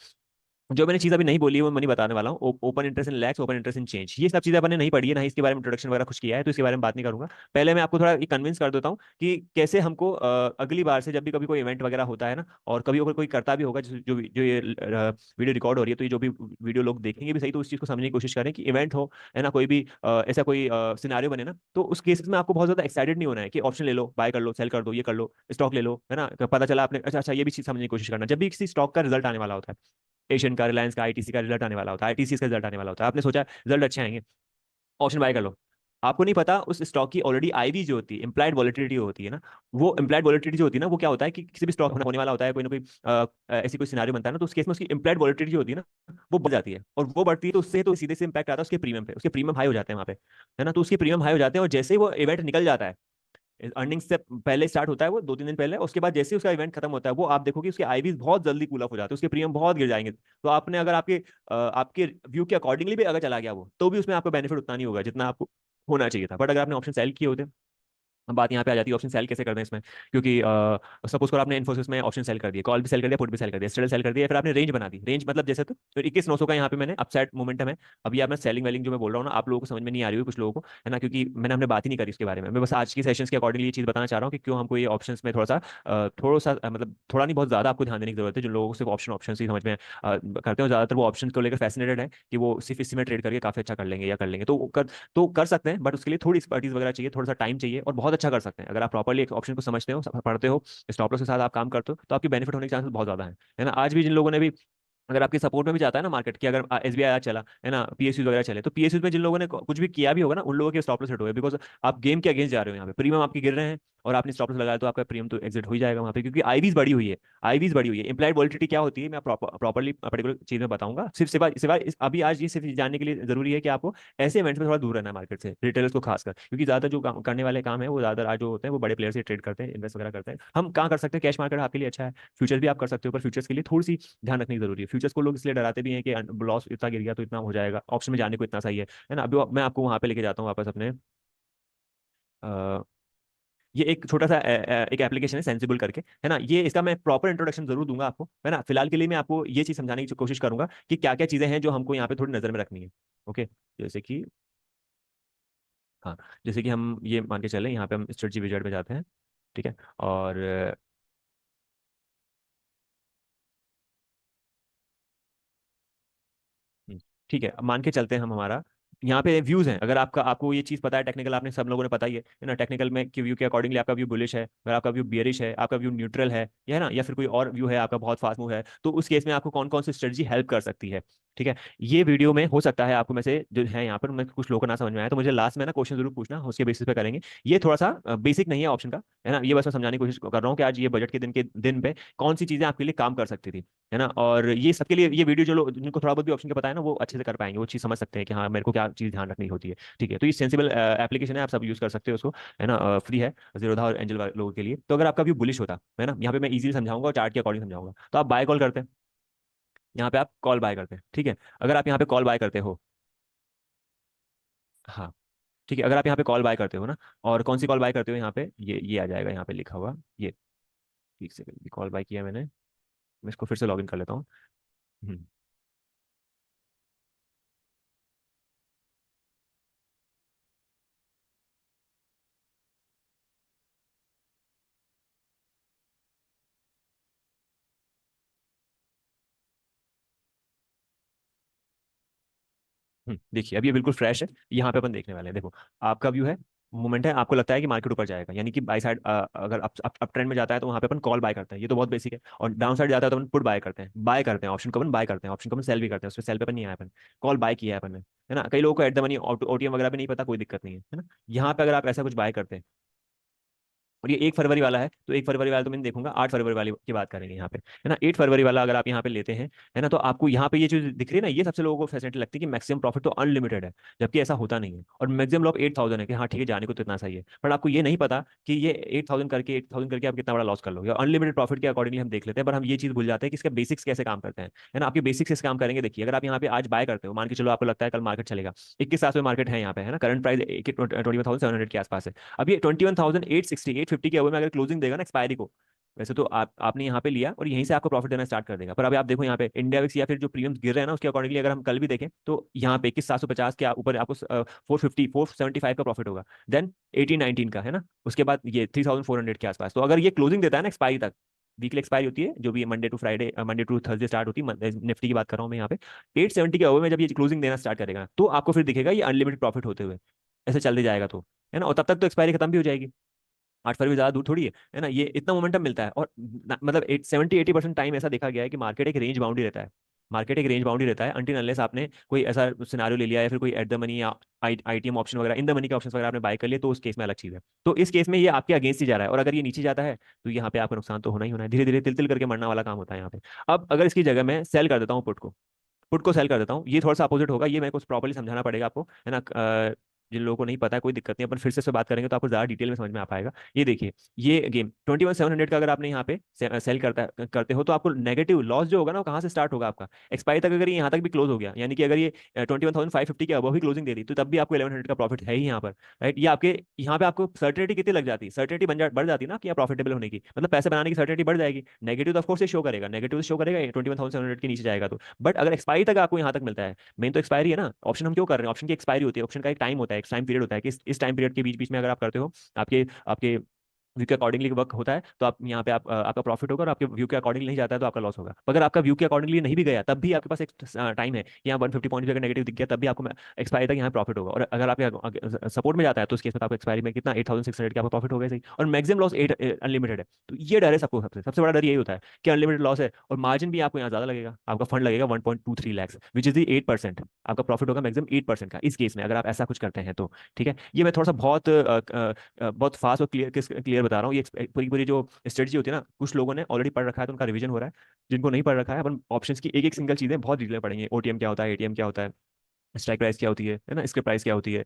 जो मैंने चीज अभी नहीं बोली है वो मैं नहीं बताने वाला हूँ, open interest in lakhs, open interest in change, ये सब चीजें अपने नहीं पढ़ी है, ना ही इसके बारे में इंट्रोडक्शन वगैरह कुछ किया है, तो इसके बारे में बात नहीं करूंगा। पहले मैं आपको थोड़ा ये कन्विंस कर देता हूँ कि कैसे हमको अगली बार से जब भी कभी कोई इवेंट वगैरह होता है ना, और कभी अगर कोई करता भी होगा, जो ये वीडियो रिकॉर्ड हो रही है, तो ये जो भी वीडियो लोग देखेंगे भी सही, तो उस चीज को समझने की कोशिश करें कि इवेंट हो, है ना, कोई भी ऐसा कोई सिनारियो बने ना, तो उस केसेस में आपको बहुत ज्यादा एक्साइटेड नहीं होना है कि ऑप्शन ले लो, बाय कर लो, सेल कर दो, ये कर लो, स्टॉक ले लो, है ना, पता चला आपने, अच्छा अच्छा, ये भी चीज समझने की कोशिश करना जब भी किसी स्टॉक का रिजल्ट आने वाला होता है। एशियन का, रिलायंस का, आईटीसी का रिजल्ट आने वाला होता है, आईटीसी का रिजल्ट आने वाला होता है, आपने सोचा रिजल्ट अच्छे आएंगे, ऑप्शन बाय कर लो। आपको नहीं पता उस स्टॉक की ऑलरेडी आईवी जो होती है, इंप्लाइड वॉलिटिलिटी होती है ना, वो इंप्लाइड वॉलिटिलिटी जो होती है ना, वो क्या होता है कि किसी भी स्टॉक में होने वाला होता है कोई ना कोई ऐसी कोई सिनारियो बनता है ना, तो उस केस में उसकी इंप्लाइड वॉलिटिलिटी जो होती है ना, वो बढ़ जाती है, और वो बढ़ती है तो उससे तो सीधे से इंपैक्ट आता है उसके प्रीमियम पे, उसके प्रीमियम हाई हो जाते हैं वहाँ पे, है ना। तो उसके प्रीमियम हाई हो जाते हैं, और जैसे ही वो इवेंट निकल जाता है, अर्निंग्स से पहले स्टार्ट होता है वो 2-3 दिन पहले, उसके बाद जैसे ही उसका इवेंट खत्म होता है, वो आप देखोगे उसके आईवीज बहुत जल्दी कूल ऑफ हो जाते हैं, उसके प्रीमियम बहुत गिर जाएंगे। तो आपने अगर आपके व्यू के अकॉर्डिंगली भी अगर चला गया वो, तो भी उसमें आपको बेनिफिट उतना नहीं होगा जितना आपको होना चाहिए था। बट अगर आपने ऑप्शन सेल किए होते, अब बात यहाँ पे आ जाती है ऑप्शन सेल कैसे करते हैं इसमें, क्योंकि सपोज करो आपने इन्फोसिस में ऑप्शन सेल कर दिया, कॉल भी सेल कर दिया, पुट भी सेल कर दिया, स्ट्रेल सेल कर दिया, फिर आपने रेंज बना दी, रेंज मतलब जैसे तो 21,900 का यहाँ पे मैंने अपसाइड मोमेंटम है। अभी आप मैं सेलिंग वेलिंग जो मैं बोल रहा हूँ ना, आप लोगों को समझ में नहीं आ रही है कुछ लोगों को, है ना, क्योंकि मैंने हमने बात ही नहीं करी उसके बारे में। मैं बस आज की सेशंस के अकॉर्डिंगली ये चीज़ बताना चाह रहा हूँ कि क्यों हमको ये ऑप्शंस में थोड़ा सा मतलब थोड़ा नहीं बहुत ज्यादा आपको ध्यान देने की जरूरत है। जो लोगों को सिर्फ ऑप्शन ऑप्शन ही समझ में करते हैं, ज्यादातर वो ऑप्शन को लेकर फैसिनेटेड है कि वो सिर्फ इसी में ट्रेड करके काफी अच्छा कर लेंगे या कर लेंगे, तो कर सकते हैं, बट उसके लिए थोड़ी एक्सपर्टीज वगैरह चाहिए, थोड़ा सा टाइम चाहिए, और बहुत अच्छा कर सकते हैं अगर आप प्रॉपर्ली एक ऑप्शन को समझते हो, पढ़ते हो, स्टॉप लॉस के साथ आप काम करते हो, तो आपकी बेनिफिट होने के चांसेस बहुत ज्यादा है ना। आज भी जिन लोगों ने भी, अगर आपके सपोर्ट में भी जाता है ना मार्केट की, अगर एसबीआई आज चला, है ना, पीएसयू वगैरह चले, तो पीएसयू में जिन लोगों ने कुछ भी किया भी होगा ना, उन लोगों के स्टॉप लॉस हिट हुए, बिकॉज आप गेम के अगेंस्ट जा रहे हो, यहाँ पे प्रीमियम आपके गिर रहे हैं, और आपने स्टॉप लॉस लगाया, तो आपका प्रीमियम तो एग्जिट हो ही जाएगा वहाँ पे, क्योंकि आईवीज बढ़ी हुई है, आईवीज बढ़ी हुई है। इंप्लाइड वॉलिटिलिटी क्या होती है, मैं प्रॉपरली पर्टिकुलर चीज में बताऊंगा, सिर्फ सिवाय सिवाय अभी आज ये सिर्फ जानने के लिए जरूरी है कि आपको ऐसे इवेंट्स में थोड़ा दूर रहना है मार्केट से, रिटेलर्स को खासकर, क्योंकि ज्यादातर जो करने वाले काम है वो ज्यादातर आज जो होते हैं वो बड़े प्लेयर से ट्रेड करते हैं, इन्वेस्ट वगैरह करते हैं। हम कहाँ कर सकते हैं, कैश मार्केट आपके लिए अच्छा है, फ्यूचर भी आप कर सकते हो, पर फ्यूचर्स के लिए थोड़ी सी ध्यान रखनी जरूरी है। फ्यूचर्स को लोग इसलिए डराते भी हैं कि लॉस इतना गिर गया तो इतना हो जाएगा, ऑप्शन में जाने को इतना सही है ना। अभी मैं आपको वहां पे लेके जाता हूँ वापस अपने अ, ये एक छोटा सा एक एप्लीकेशन है सेंसिबल करके, है ना, ये इसका मैं प्रॉपर इंट्रोडक्शन जरूर दूंगा आपको, है ना। फिलहाल के लिए मैं आपको ये चीज समझाने की कोशिश करूंगा कि क्या क्या चीजें हैं जो हमको यहाँ पे थोड़ी नजर में रखनी है। ओके, जैसे कि, हाँ, जैसे कि हम ये मान के चलें, यहाँ पे हम स्ट्रेटजी विजार्ड में जाते हैं, ठीक है, और हम्म, ठीक है, अब मान के चलते हैं हम हमारा यहाँ पे व्यूज हैं। अगर आपको ये चीज पता है, टेक्निकल आपने सब लोगों ने पता ही है ना, टेक्निकल में कि व्यू के अकॉर्डिंगली आपका व्यू बुलिश है, अगर आपका व्यू बियरिश है, आपका व्यू न्यूट्रल है, या है ना, या फिर कोई और व्यू है आपका बहुत फास्ट मूव है, तो उस केस में आपको कौन कौन सी स्ट्रेटजी हेल्प कर सकती है, ठीक है। ये वीडियो में हो सकता है आपको में से जो है यहाँ पर उनमें कुछ लोगों को ना समझ में आया, तो मुझे लास्ट में ना क्वेश्चन जरूर पूछना, उसके बेसिस पे करेंगे। ये थोड़ा सा बेसिक नहीं है ऑप्शन का, है ना, ये बस मैं समझाने की कोशिश कर रहा हूँ कि आज ये बजट के दिन पे कौन सी चीजें आपके लिए काम कर सकती थी, है ना। और ये सबके लिए ये वीडियो जो लोग जिनको थोड़ा बहुत भी ऑप्शन का पता है ना, वो अच्छे से कर पाएंगे, वो चीज़ समझ सकते हैं कि हाँ मेरे को क्या चीज़ ध्यान रखनी होती है, ठीक है। तो ये सेंसिबल एप्लीकेशन है, आप सब यूज कर सकते हो उसको, है ना, फ्री है जीरोधा और एंजल लोगों के लिए। तो अगर आपका व्यू बुलिश होता है ना, यहाँ पे मैं इजीली समझाऊंगा और चार्ट के अकॉर्डिंग समझाऊंगा, तो आप बाय कॉल करते हैं, यहाँ पे आप कॉल बाय करते हैं, ठीक है। अगर आप यहाँ पे कॉल बाय करते हो, हाँ, ठीक है, अगर आप यहाँ पे कॉल बाय करते हो ना, और कौन सी कॉल बाय करते हो, यहाँ पे ये आ जाएगा, यहाँ पे लिखा हुआ ये, ठीक से कॉल बाय किया मैंने, मैं इसको फिर से लॉग इन कर लेता हूँ। हम्म, देखिए अब ये बिल्कुल फ्रेश है, यहाँ पे अपन देखने वाले हैं, देखो आपका व्यू है मोमेंट है, आपको लगता है कि मार्केट ऊपर जाएगा, यानी कि बाई साइड अगर अप ट्रेंड में जाता है तो वहां पे अपन कॉल बाय करते हैं, ये तो बहुत बेसिक है। और डाउन साइड जाता है तो अपन पुट बाय करते हैं, ऑप्शन को अपन बाय करते हैं, ऑप्शन को अपन सेल भी करते हैं, उसमें सेल पे अपन नहीं आया अपन, कॉल बाय किया है अपन ने, है ना। कई लोगों को एट द मनी ओटीएम वगैरह भी नहीं पता, कोई दिक्कत नहीं है ना। यहाँ पे अगर आप ऐसा कुछ बाय करते हैं, और ये 1 फरवरी वाला है, तो 1 फरवरी वाला तो मैं देखूंगा, 8 फरवरी वाली की बात करेंगे यहाँ पे, है ना। 8 फरवरी वाला अगर आप यहाँ पे लेते हैं, है ना, तो आपको यहाँ पे ये चीज दिख रही है ना, ये सबसे लोगों को फैसिलिटी लगती है कि मैक्सिमम प्रॉफिट तो अनलिमिटेड है, जबकि ऐसा होता नहीं है। और मैक्सिमम लॉस 8,000 है कि हाँ ठीक है, जाने को तो इतना सही है, पर आपको ये नहीं पता कि ये 8,000 करके आप कितना बड़ा लॉस कर लोगे। अनलिमिटेड प्रॉफिट के अकॉर्डिंगली हम देख लेते हैं, पर हम ये चीज भूल जाते हैं कि इसके बेसिक्स कैसे काम करते हैं, है ना। आपके बेसिक्स इस काम करेंगे, देखिए अगर आप यहाँ पे आज बाय करते हो, मान के चलो आपको लगता है कल मार्केट चलेगा, 21,700 मार्केट है यहाँ पे, है ना, करंट प्राइस 21,700 के आसपास है। अब ये 21,860 850 के अवे में अगर क्लोजिंग देगा ना एक्सपायरी को, वैसे तो आपने यहाँ पे लिया और यहीं से आपको प्रॉफिट देना स्टार्ट कर देगा, पर अभी आप देखो यहाँ पे इंडिया विक्स या फिर जो प्रीमियम्स गिर रहे हैं ना, उसके अकॉर्डिंगली अगर हम कल भी देखें तो यहाँ पे 21,750 के ऊपर आपको 475 का प्रॉफिट होगा, देन 1819 का, है ना, उसके बाद ये 3,400 के आसपास। तो अगर ये क्लोजिंग देता है ना एक्सपायरी तक, वीकली एक्सपायरी होती है जो भी Monday to Friday, Monday to Thursday start होती है, निफ्टी की बात कर रहा हूँ मैं यहाँ पे, 870 के ओवर में जब ये क्लोजिंग देना स्टार्ट करेगा, तो आपको फिर दिखेगा ये अनलिमिटेड प्रॉफिट होते हुए, ऐसे चलते जाएगा तो, है ना। और तब तक तो एक्सपायरी खत्म भी हो जाएगी, 8 फरवरी ज्यादा दूर थोड़ी है ना। ये इतना मोमेंटम मिलता है, और मतलब 70-80% टाइम ऐसा देखा गया है कि मार्केट एक रेंज बाउंड ही रहता है, मार्केट एक रेंज बाउंड ही रहता है, अनटिल अनलेस आपने कोई ऐसा सिनारियो ले लिया या फिर कोई एट द मनी या आईटीएम ऑप्शन वगैरह, इन द मनी के ऑप्शन वगैरह आपने बाय कर लिए, तो उस केस में अलग चीज है। तो इस केस में ये आपके अगेंस्ट ही जा रहा है, और अगर ये नीचे जाता है तो यहाँ पे आपका नुकसान तो होना ही होना है, धीरे धीरे तिल तिल करके मरना वाला काम होता है यहाँ पे। अब अगर इसकी जगह मैं सेल कर देता हूँ पुट को, पुट को सेल कर देता हूँ, ये थोड़ा सा अपोजिट होगा, ये मेरे को प्रॉपर्ली समझाना पड़ेगा आपको, है ना। जिन लोगों को नहीं पता है कोई दिक्कत नहीं, अपन फिर से इस पे बात करेंगे तो आपको ज्यादा डिटेल में समझ में आ पाएगा। ये देखिए, ये गेम 21,700 का अगर आपने यहाँ पे सेल करते हो, तो आपको नेगेटिव लॉस जो होगा ना, वो कहाँ से स्टार्ट होगा आपका, एक्सपायरी तक अगर ये यहाँ तक भी क्लोज हो गया, यानी कि अगर ये 21,550 के अबव भी क्लोजिंग दे दी, तो तब भी आपको 1100 का प्रॉफिट है ही यहाँ पर, राइट। ये आपके यहाँ पे आपको सर्टेनिटी कितनी लग जाती है, सर्टेनिटी बढ़ जाती है ना कि यहाँ प्रॉफिटेबल होने की, मतलब पैसे बनाने की सर्टेनिटी बढ़ जाएगी। नेगेटिव तो ऑफकोर्स शो करेगा, नेगेटिव शो करेगा 21,700 के नीचे जाएगा तो, बट अगर एक्सपायरी तक आपको यहाँ तक मिलता है, मेन तो एक्सपायरी है ना। ऑप्शन हम क्यों कर रहे हैं, ऑप्शन की एक्सपायरी होती है, ऑप्शन का एक टाइम होता है, एक टाइम पीरियड होता है कि इस टाइम पीरियड के बीच बीच में अगर आप करते हो, आपके आपके व्यू के अकॉर्डिंगली वर्क होता है, तो आप यहाँ पे आपका प्रॉफिट होगा, और आपके व्यू के अकॉर्डिंगली नहीं जाता है तो आपका लॉस होगा। अगर आपका व्यू के अकॉर्डिंगली नहीं भी गया, तब भी आपके पास एक टाइम है कि यहाँ 150 पॉइंट भी अगर नेगेटिव दिख गया, तब भी आपको एक्सपायरी तक यहाँ प्रॉफिट होगा। और अगर आपके सपोर्ट में जाता है, तो उस केस में तो आपको एक्सपायरी में कितना 8,600 का आपका प्रॉफिट होगा सही, और मैक्सिमम लॉस 8 अनलिमिटेड है। तो ये डर है सबको, सबसे सबसे बड़ा डर यही होता है कि अनलिमिटेड लॉस है, और मार्जिन भी आपको यहाँ ज्यादा लगेगा, आपका फंड लगेगा 1.23 लाख, विच इज दी 8%, आपका प्रॉफिट होगा मैक्सिमम 8% का इस केस में, अगर आप ऐसा कुछ करते हैं तो, ठीक है। ये मैं थोड़ा सा बहुत फास्ट और क्लियर क्लियर बता रहा हूँ। ये पूरी पूरी जो स्ट्रेटजी होती है ना, कुछ लोगों ने ऑलरेडी पढ़ रखा है तो उनका रिवीजन हो रहा है, जिनको नहीं पढ़ रखा है अपन ऑप्शंस की एक एक सिंगल चीजें बहुत डिटेल में पढ़ेंगे, ओटीएम क्या होता है, एटीएम क्या होता है, स्ट्राइक प्राइस क्या होती है ना, स्क्रिप्ट प्राइस क्या होती है,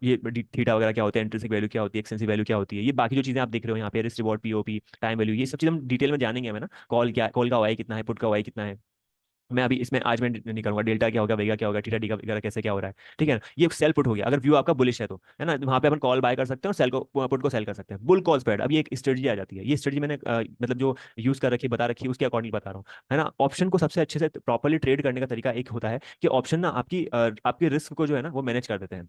ये थीटा वगैरह क्या होता है, इंट्रिंसिक वैल्यू क्या होती है, एक्सटेंसिव वैल्यू क्या होती है, ये बाकी जो चीजें आप देख रहे हो यहाँ पे, risk reward, POP, time value, ये सब चीज हम डिटेल में जानेंगे हमें ना। कॉल का वाई कितना है, पुट का वाई कितना है, मैं अभी इसमें आज मैं नहीं करूंगा, डेल्टा क्या होगा, वेगा क्या होगा, थीटा डी का वगैरह कैसे क्या हो रहा है, ठीक है ना। ये सेल पुट हो गया अगर व्यू आपका बुलिश है तो, है ना, वहां पे अपन कॉल बाय कर सकते हैं और सेल को पुट को सेल कर सकते हैं। बुल कॉल स्प्रेड, अब ये एक स्ट्रेटजी आ जाती है, ये स्ट्रेटजी मैंने मतलब जो यूज कर रखी बता रखी है उसके अकॉर्डिंग बता रहा हूँ, है ना। ऑप्शन को सबसे अच्छे से प्रॉपरली ट्रेड करने का तरीका एक होता है कि ऑप्शन ना आपकी रिस्क को जो है ना वो मैनेज कर देते हैं,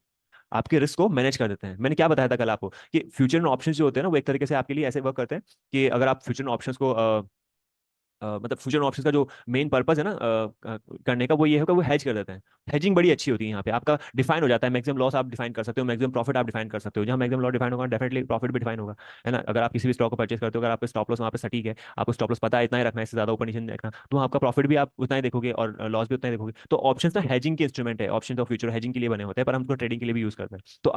आपके रिस्क को मैनेज कर देते हैं। मैंने क्या बताया था कल आपको कि फ्यूचर में ऑप्शंस जो होते हैं ना, वो एक तरीके से आपके लिए ऐसे वर्क करते हैं कि अगर आप फ्यूचर ऑप्शंस को मतलब फ्यूचर ऑप्शंस का जो मेन पर्पस है ना करने का, वो ये है कि वो हेज कर देते हैं। हेजिंग बड़ी अच्छी होती है यहाँ पे, आपका डिफाइन हो जाता है, मैक्सिमम लॉस आप डिफाइन कर सकते हो, मैक्सिमम प्रॉफिट आप डिफाइन कर सकते हो। जहाँ मैक्सिमम लॉस डिफाइन होगा, डेफिनेटली प्रॉफिट भी डिफाइन होगा, है ना। अगर आप किसी भी स्टॉक को परचेस करते हो, अगर आपका स्टॉप लॉस वहाँ पे सटीक है, आपको स्टॉप लॉस पता है इतना ही रखना है, इससे ज्यादा ऊपर नीचे नहीं रखना, तो आपका प्रॉफिट भी आप उतना ही देखोगे और लॉस भी उतना ही देखोगे। तो ऑप्शन ना हेजिंग के इंस्ट्रूमेंट है, ऑप्शन तो फ्यूचर हेजिंग के लिए बने होते हैं, पर हम उनको ट्रेडिंग के लिए भी यूज करते हैं। तो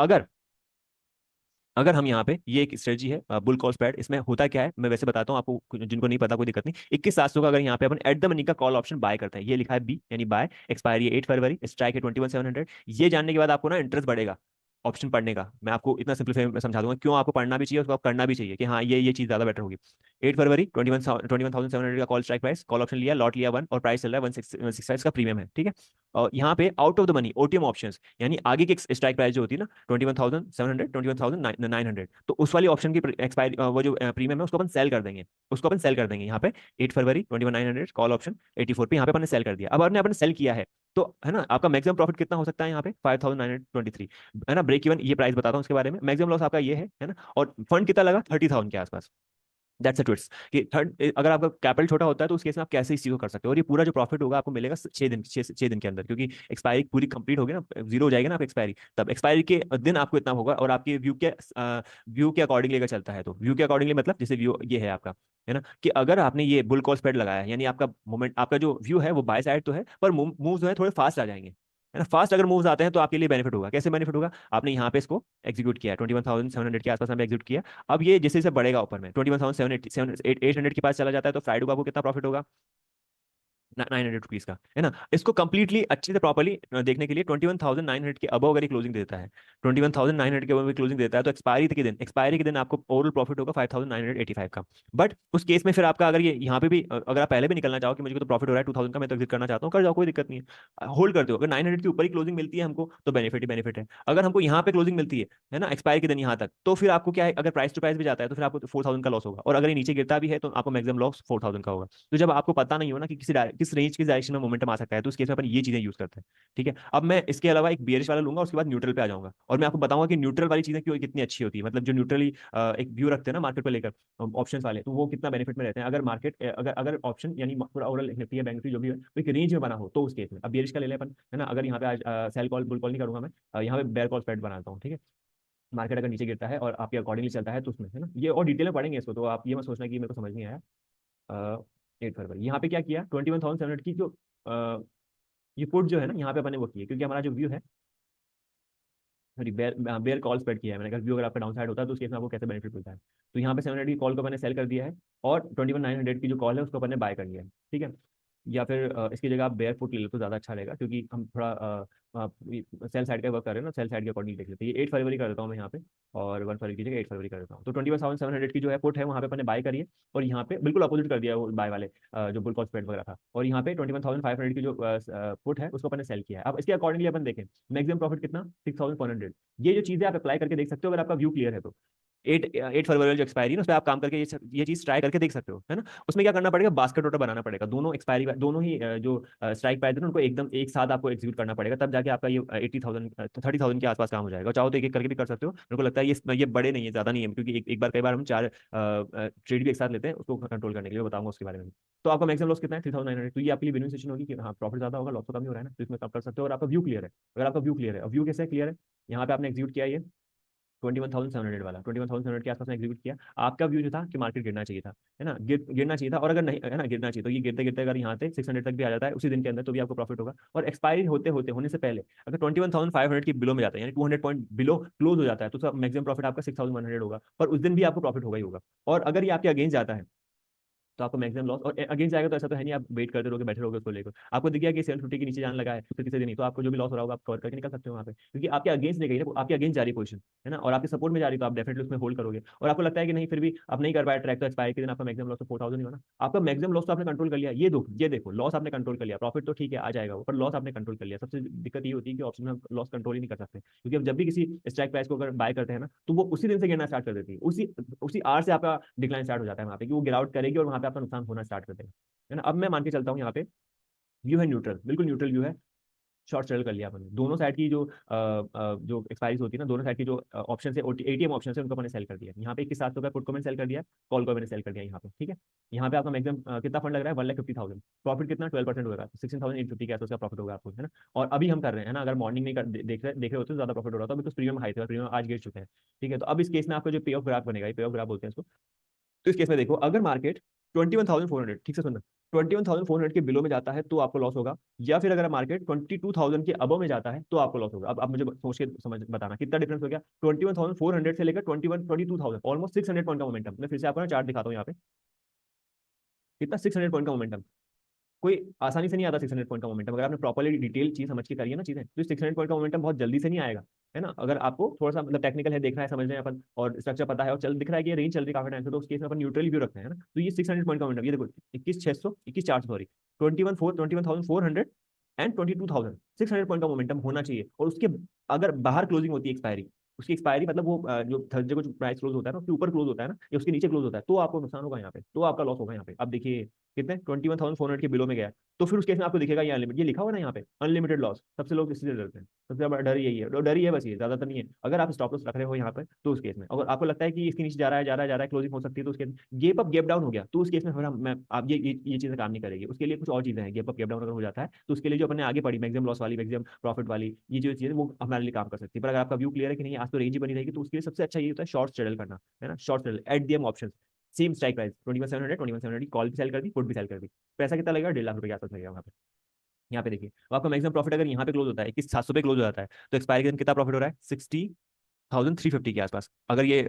अगर हम यहाँ पे, ये एक स्ट्रेटजी है बुल कॉल स्प्रेड, इसमें होता क्या है मैं वैसे बताता हूँ आपको, जिनको नहीं पता कोई दिक्कत नहीं। 21,700 का अगर यहाँ पे अपन एट द मनी का कॉल ऑप्शन बाय करते हैं, ये लिखा है बी यानी बाय, एक्सपायरी 8 फरवरी, स्ट्राइक है 21,700। ये जानने के बाद आपको ना इंटरेस्ट बढ़ेगा ऑप्शन पढ़ने का। मैं आपको इतना सिंपलीफाई में समझा दूंगा क्यों आपको पढ़ना भी चाहिए, उसको आप करना भी चाहिए कि हाँ ये चीज ज्यादा बेटर होगी। 8 फरवरी 21,700 का call strike price, call option लिया, लॉट लिया 1, और प्राइस चल रहा है 165 का प्रीमियम है, ठीक है। और यहाँ पे out of the money OTM options, यानी आगे की स्ट्राइक प्राइस जो होती है ना 21,700 21,900, तो उस वाली ऑप्शन की एक्सपायरी वो जो प्रीमियम है उसको अपन सेल कर देंगे, उसको अपन सेल कर देंगे यहाँ पे 8 फरवरी 21,900 कॉल ऑप्शन 84 पे, यहाँ पे अपन ने सेल कर दिया। अब आपने अपन सेल किया है तो, है ना, आपका मैक्सिमम प्रॉफिट कितना हो सकता है यहाँ पे 5,923, है ना। ब्रेक इवन ये प्राइस बताता हूँ उसके बारे में, मैक्सिमम लॉस आपका ये है ना। और फंड कितना लगा 30,000 के आसपास, दैट्स अ ट्विस्ट कि थर्ड, अगर आपका कैपिटल छोटा होता है तो उस केस में आप कैसे इस चीज को कर सकते हो, और ये पूरा जो प्रॉफिट होगा आपको मिलेगा 6 दिन, 6 दिन के अंदर, क्योंकि एक्सपायरी पूरी कंप्लीट होगी ना, जीरो हो जाएगी ना आप एक्सपायरी, तब एक्सपायरी के दिन आपको इतना होगा। और आपके व्यू के अकॉर्डिंगली अगर चलता है तो व्यू के अकॉर्डिंगली मतलब जैसे व्यू ये है आपका, है ना, कि अगर आपने ये बुल कॉल स्प्रेड लगाया है, यानी आपका मोमेंट, आपका जो व्यू है वो बाय साइड तो है, पर मूव जो है थोड़े फास्ट आ जाएंगे, है ना। फास्ट अगर मूव्स आते हैं तो आपके लिए बेनिफिट होगा। कैसे बेनिफिट होगा? आपने यहाँ पे इसको एग्जीक्यूट किया है 21,700 के आसपास, में एग्जीक्यूट किया। अब ये जैसे जैसे बढ़ेगा ऊपर में 21,780 के पास चला जाता है, तो फ्राइडे को आपको कितना प्रॉफिट होगा? 900 रुपीज का, है ना। इसको कंप्लीटली अच्छे से प्रॉपर्ली देखने के लिए 21,900 के अबव अगर क्लोजिंग देता है, 21,900 के अबव क्लोजिंग देता है, तो एक्सपायरी के दिन आपको ओवरऑल प्रॉफिट होगा 5,985 का। बट उस केस में फिर आपका अगर ये यहाँ पे भी अगर आप पहले भी निकलना चाहो कि मुझे तो प्रॉफिट हो रहा है 2,000 का, मैं तो एग्जिट करना चाहता हूँ, कर जाओ, कोई दिक्कत नहीं है, होल्ड कर दो। अगर 900 के ऊपर ही क्लोजिंग मिलती है हमको तो बेनिफिट ही बेनिफिट है। अगर हमको यहाँ पे क्लोजिंग मिलती है ना, एक्सपायरी के दिन यहाँ तक, तो फिर आपको क्या है, अगर प्राइस टू प्राइस भी जाता है तो फिर आपको 4,000 का लॉस होगा, और अगर ये नीचे गिरता भी है तो आपको मैक्सिमम लॉस 4,000 का होगा। तो जब आपको पता नहीं हो ना कि किस रेंज किस डायरेक्शन में मोमेंटम आ सकता है, तो उस केस में अपन ये चीजें यूज करते हैं। ठीक है, अब मैं इसके अलावा एक बियरिश वाला लूंगा, उसके बाद न्यूट्रल पे आ जाऊंगा, और मैं आपको बताऊंगा कि न्यूट्रल वाली चीजें क्यों कितनी अच्छी होती है, मतलब जो न्यूट्रली एक व्यू रखते हैं ना मार्केट को लेकर, ऑप्शंस वाले, तो वो कितना बेनिफिट में रहते हैं। अगर मार्केट अगर अगर ऑप्शन यानी पूरा ओवरऑल निफ्टी या बैंक निफ्टी जो भी है वो एक रेंज में बना हो, तो उस केस में अब बियरिश का ले लें अपन, है ना। अगर यहाँ पे आज सेल कॉल बुल कॉल नहीं करूंगा मैं, यहाँ पे बेयर कॉल स्प्रेड बनाता हूँ, ठीक है। मार्केट अगर नीचे गिरता है और आपके अकॉर्डिंगली चलता है तो उसमें, है ना, ये और डिटेल में पढ़ेंगे इसको, तो आप ये मत सोचना कि मेरे को समझ नहीं आया। 8 फरवरी यहाँ पे क्या किया, 21,700 की जो ये पुट जो है ना, यहाँ पे मैंने वो किया, क्योंकि हमारा जो व्यू है, sorry, bear bear call spread किया है मैंने। अगर व्यू अगर आपका डाउन साइड होता है तो उस केस में आपको कैसे बेनिफिट मिलता है। तो यहाँ पे 700 की कॉल को मैंने सेल कर दिया है, और 21,900 की जो कॉल है उसको मैंने बाय कर लिया है, ठीक है। या फिर इसकी जगह आप बेयर फुट ले लो तो ज़्यादा अच्छा रहेगा, क्योंकि हम थोड़ा सेल साइड का वर्क कर रहे हैं ना, सेल साइड के अकॉर्डिंग देख लेते हैं। ये 8 फरवरी कर देता हूँ मैं यहाँ पे, और 1 फरवरी की जगह 8 फरवरी कर देता हूँ। तो 21,700 की जो है पुट है वहाँ पे मैंने बाय करी है, और यहाँ पे बिल्कुल अपोजिट कर दिया है वो बाय वाले जो बुल कॉल स्प्रेड वगैरह था, और यहाँ पे 21,500 की जो पुट है उसको मैंने सेल किया है। अब इसके अकॉर्डिंगली अपन देखें, मैक्सिमम प्रॉफिट कितना, 6,400। ये जो चीज़ें आप अप्लाई करके देख सकते हो अगर आपका व्यू क्लियर है तो। 8 फरवरी जो एक्सपायरी है उस पर आप काम करके ये चीज ट्राई करके देख सकते हो, है ना। उसमें क्या करना पड़ेगा, बास्केट ऑर्डर बनाना पड़ेगा, दोनों एक्सपायरी दोनों ही जो स्ट्राइक प्राइस है ना उनको एकदम एक साथ आपको एग्जीक्यूट करना पड़ेगा, तब जाके आपका ये 80,000 30,000 के आसपास काम हो जाएगा। चाहो तो एक एक करके भी कर सकते हो, मेरे को लगता है ये बड़े नहीं है, ज्यादा नहीं है, क्योंकि एक बार कई बार हम 4 ट्रेड भी एक साथ लेते हैं, उसको कंट्रोल करने के लिए बताऊंगा उसके बारे में। तो आपका मैक्सिमम लॉस कितना है, 3,900। तो ये आपके लिए विनिंग सिचुएशन होगी कि हाँ प्रॉफिट ज्यादा होगा, लॉस तो कम ही हो रहा है ना, तो इसमें आप कर सकते हो, और आपका व्यू क्लियर है। अगर आपका व्यू क्लियर है, अब व्यू कैसे क्लियर है, यहाँ पे आपने एग्जीक्यूट किया ये 21,700 वाला, 21,700 के आसपास एग्जीक्यूट किया। आपका व्यू जो था कि मार्केट गिरना चाहिए था, है ना, गिरना चाहिए था, और अगर नहीं, है ना, गिरना चाहिए, तो ये गिरते गिरते अगर यहाँ से 600 तक भी आ जाता है उसी दिन के अंदर, तो भी आपको प्रॉफिट होगा। और एक्सपायरी होने से पहले अगर 21,500 की बिलो में जाता है, यानी 200 पॉइंट बिलो क्लोज हो जाता है, तो मैक्सिमम प्रॉफिट आपका 6,100 होगा, और उस दिन भी आपको प्रॉफिट होगा ही होगा। और अगर ये आपके अगेंस्ट जाता है तो आपको मैक्सिमम लॉस, और अगेंस्ट जाएगा तो ऐसा तो है नहीं आप वेट करते रहोगे, बैठे रहोगे उसको लेकर। आपको दिख गया कि 750 के नीचे जाने लगा है, फिर किसी दिन नहीं, तो आपको जो भी लॉस हो रहा होगा आप कवर करके निकल सकते हो वहाँ पे, क्योंकि आपके अगेंस्ट नहीं गई ना, आपके अगेंस्ट जा रही पोजीशन, है ना, और आपके सपोर्ट में जा रही, तो आप डेफिनेटली उसमें होल्ड करोगे। और आपको लगता है कि नहीं फिर भी आप नहीं कर पाए ट्रैक, तो एक्सपायर के दिन आपका मैक्सिमम लॉस तो 4,000 ही होना। आपका मैक्सिमम लॉस तो आपने कंट्रोल कर लिया, ये देखो लॉस आपने कंट्रोल कर लिया, प्रॉफिट तो ठीक है आ जाएगा वो, पर लॉस आपने कंट्रोल कर लिया। सबसे दिक्कत ये होती है कि ऑप्शन में लॉस कंट्रोल ही नहीं कर सकते, क्योंकि अब जब भी किसी स्ट्राइक प्राइस को अगर बाय करते हैं ना, तो वो उसी दिन से गिरना स्टार्ट कर देती है, उसी उसी आर से आपका डिक्लाइन स्टार्ट हो जाता है वहाँ पे, कि वो गिरावट करेगी और वहाँ पे आपका नुकसान होना स्टार्ट कर देगा, है ना। अब मैं मान के चलता हूँ यहाँ पे व्यू है न्यूट्रल, बिल्कुल न्यूट्रल व्यू है। शॉर्ट सेल कर लिया अपन दोनों साइड की जो एक्सपायरीज होती है ना, दोनों साइड की जो ऑप्शन है, एटीएम ऑप्शन है, उनको मैंने सेल कर दिया। यहाँ पे 21,700 का पुट को मैंने सेल कर दिया, कॉल को मैंने सेल कर दिया यहाँ पे, ठीक है। यहाँ पे आपका मैक्सिमम कितना फंड लग रहा है, 1,50,000। प्रॉफिट कितना, 12% होगा, 16,850 के आसपास का प्रॉफिट होगा आपको, है ना। और अभी हम कर रहे हैं ना, अगर मॉर्निंग में देख रहे होते तो ज्यादा प्रॉफिट हो रहा था, अभी तो प्रीमियम हाई थे और प्रीमियम आज गिर चुके हैं, ठीक है। तो अब इस केस में आपको जो पे ऑफ ग्राफ बनेगा, पे ऑफ ग्राफ बोलते हैं इसको। तो इस केस में देखो, अगर मार्केट 21,400, ठीक से सुनना, 21,400 के बिलो में जाता है तो आपको लॉस होगा, या फिर अगर मार्केट 22,000 के अबव में जाता है तो आपको लॉस होगा। अब मुझे सोच के समझ बताना कितना डिफरेंस हो गया, 21,400 से लेकर 22,000, ऑलमोस्ट 600 पॉइंट का मोमेंटम। मैं फिर से आपको ना चार्ट दिखाता हूँ यहाँ पे, कितना 600 पॉइंट का मोमेंटम। कोई आसानी से नहीं आता 600 पॉइंट का मोमेंटम, अगर आपने प्रॉपर्ली डिटेल चीज समझ के करी है ना चीजें, तो 600 पॉइंट का मोमेंटम बहुत जल्दी से नहीं आएगा, है ना। अगर आपको थोड़ा सा मतलब टेक्निकल है, देखना है, समझ रहे हैं अपन, और स्ट्रक्चर पता है, और चल दिख रहा है कि ये रेंज चल रही है काफी टाइम से, तो उस केस में अपन न्यूट्रल व्यू रखते हैं ना। तो ये 600 पॉइंट का मोमेंटम, ये देखो 21,600, 21,400, सॉरी, 21,400 एंड 22,000, 600 पॉइंट का मोमेंटम होना चाहिए। और उसके अगर बाहर क्लोजिंग होती है एक्सपायरी, उसकी एक्सपायरी मतलब वो जो थर्सडे को जो प्राइस क्लोज होता है ना उसके ऊपर क्लोज होता है ना या उसके नीचे क्लोज होता है, तो आपको नुकसान होगा यहाँ पे, तो आपका लॉस होगा यहाँ पे। अब देखिए कितने 21,400 के बिलो में गया, तो फिर उस केस में आपको दिखेगा ये अनलिमिटेड, ये लिखा हुआ ना यहाँ पे अनलिमिटेड लॉस। सबसे लोग इसी से डरते हैं, सबसे बड़ा डर यही है, डर ही है बस, ये ज्यादातर नहीं है। अगर आप स्टॉप लॉस रख रहे हो यहाँ पे तो उस केस में अगर आपको लगता है कि इसके नीचे जा रहा है, जा रहा है, जा रहा है, क्लोजिंग हो सकती है, तो उसके गेप अप गेप डाउन हो गया, तो उस केस में फिर मैं आप ये चीजें काम नहीं करेगी। उसके लिए कुछ और चीजें हैं, गेप अप गेप डाउन अगर हो जाता है तो उसके लिए जो अपने आगे पड़ी मैक्सिमम लॉस वाली, मैक्सिमम प्रॉफिट वाली, ये जो चीजें वो हमारे लिए काम कर सकती है। पर अगर आपका व्यू क्लियर है कि नहीं आज तो रेंज ही बनी रहेगी, तो उसके लिए सबसे अच्छा ये होता है शॉर्ट स्ट्रेडल करना, है ना। Short straddle at the M option, same strike price 21,700 की कॉल भी सेल कर दी, पुट भी सेल कर दी। पैसा कितना लगेगा? 1.5 लाख रुपए के आसपास लगेगा वहाँ पे। यहाँ पे देखिए, अब आपका मैक्सिमम प्रॉफिट अगर यहाँ पे क्लोज होता है 21,700 पे क्लोज हो जाता है, तो एक्सपायरी के दिन कितना प्रॉफिट हो रहा है? 60,350 के आसपास। अगर ये